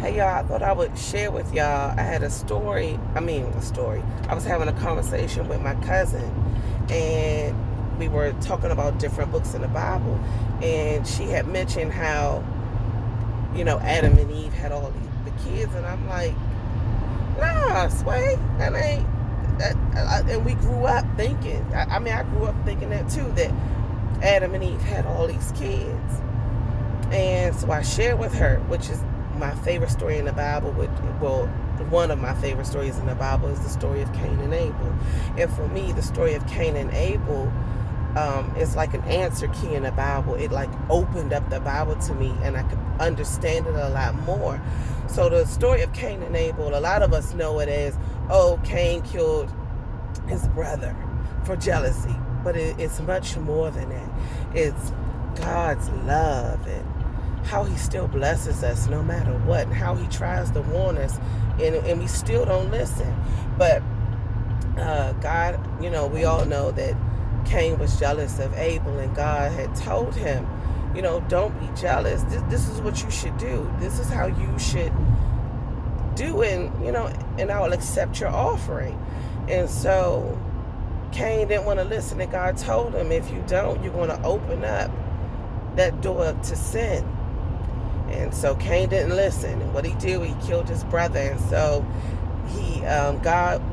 Hey y'all, I thought I would share with y'all. I had a story. I was having a conversation with my cousin, and we were talking about different books in the Bible. And she had mentioned how, Adam and Eve had all the kids. And I'm like, nah, Sway, that ain't. And we grew up thinking, I grew up thinking that too, that Adam and Eve had all these kids. And so I shared with her, which is my favorite story in the Bible. One of my favorite stories in the Bible is the story of Cain and Able. And for me, the story of Cain and Abel is like an answer key in the Bible. It like opened up the Bible to me, and I could understand it a lot more. So the story of Cain and Abel, a lot of us know it as, oh, Cain killed his brother for jealousy. But it's much more than that. It's God's love and how he still blesses us no matter what, and how he tries to warn us, and we still don't listen. But God, we all know that Cain was jealous of Abel, and God had told him, don't be jealous. This is what you should do. This is how you should do it, and I will accept your offering. And so Cain didn't want to listen, and God told him, if you don't, you're going to open up that door to sin. And so Cain didn't listen. And what he did, he killed his brother. And so God,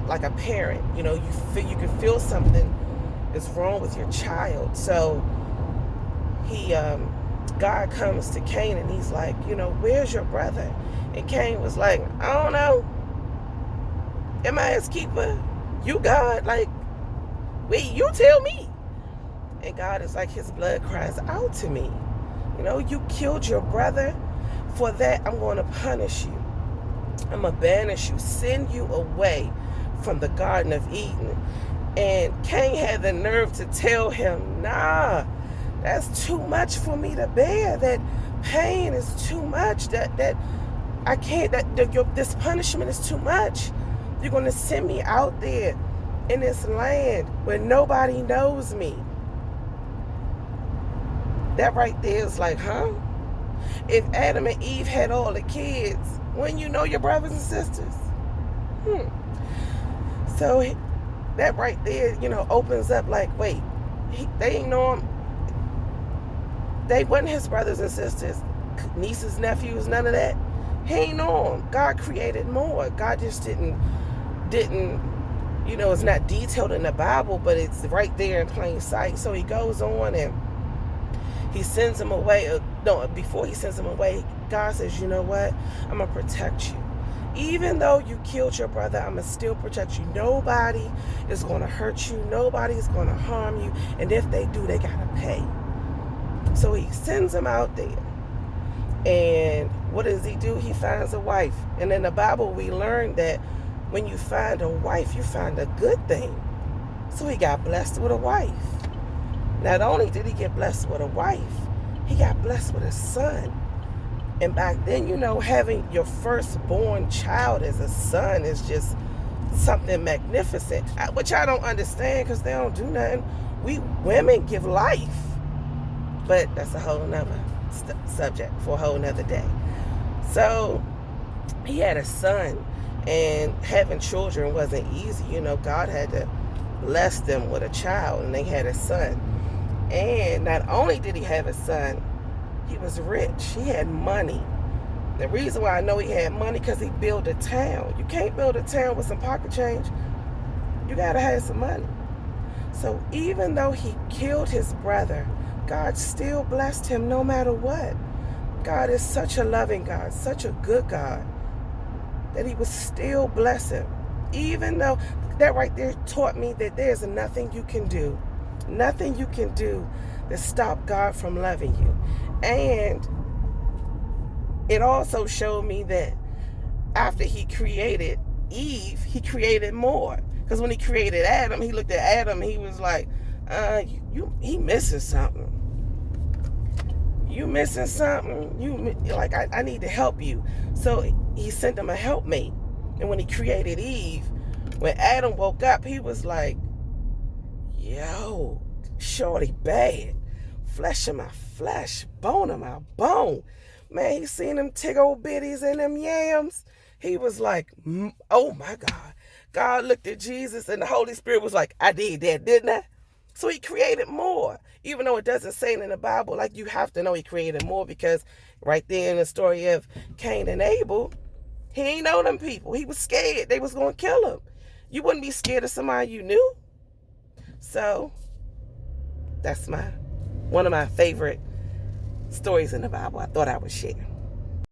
like a parent, you can feel something is wrong with your child. So God comes to Cain and he's like, where's your brother? And Cain was like, I don't know. Am I his keeper? You God, wait, you tell me. And God is like, his blood cries out to me. You killed your brother. For that, I'm going to punish you. I'm going to banish you, send you away from the Garden of Eden. And Cain had the nerve to tell him, nah, that's too much for me to bear. That pain is too much. That I can't, this punishment is too much. You're going to send me out there in this land where nobody knows me. That right there is like, huh? If Adam and Eve had all the kids, wouldn't you know your brothers and sisters? So that right there, opens up like, wait, they ain't know him. They wasn't his brothers and sisters, nieces, nephews, none of that. He ain't know him. God created more. God just didn't, it's not detailed in the Bible, but it's right there in plain sight. So he goes on and he sends him away. Before he sends him away, God says, you know what? I'm going to protect you. Even though you killed your brother, I'm going to still protect you. Nobody is going to hurt you. Nobody is going to harm you. And if they do, they got to pay. So he sends him out there. And what does he do? He finds a wife. And in the Bible, we learn that when you find a wife, you find a good thing. So he got blessed with a wife. Not only did he get blessed with a wife, he got blessed with a son. And back then, having your firstborn child as a son is just something magnificent, which I don't understand because they don't do nothing. We women give life. But that's a whole nother subject for a whole nother day. So he had a son, and having children wasn't easy. God had to bless them with a child, and they had a son. And not only did he have a son, he was rich. He had money. The reason why I know he had money, because he built a town. You can't build a town with some pocket change. You gotta have some money. So even though he killed his brother, God still blessed him no matter what. God is such a loving God, such a good God, that he was still bless him. Even though that right there taught me that there's nothing you can do. Nothing you can do to stop God from loving you. And it also showed me that after he created Eve, he created more. Because when he created Adam, he looked at Adam, he was like, he missing something. You missing something. I need to help you. So he sent him a helpmate. And when he created Eve, when Adam woke up, he was like, yo, shorty bad. Flesh of my flesh, bone of my bone. Man, he seen them tig old bitties and them yams. He was like, oh my God. God looked at Jesus and the Holy Spirit was like, I did that, didn't I? So he created more. Even though it doesn't say it in the Bible, like you have to know he created more, because right there in the story of Cain and Able, he ain't know them people. He was scared they was going to kill him. You wouldn't be scared of somebody you knew. So that's one of my favorite stories in the Bible I thought I would share.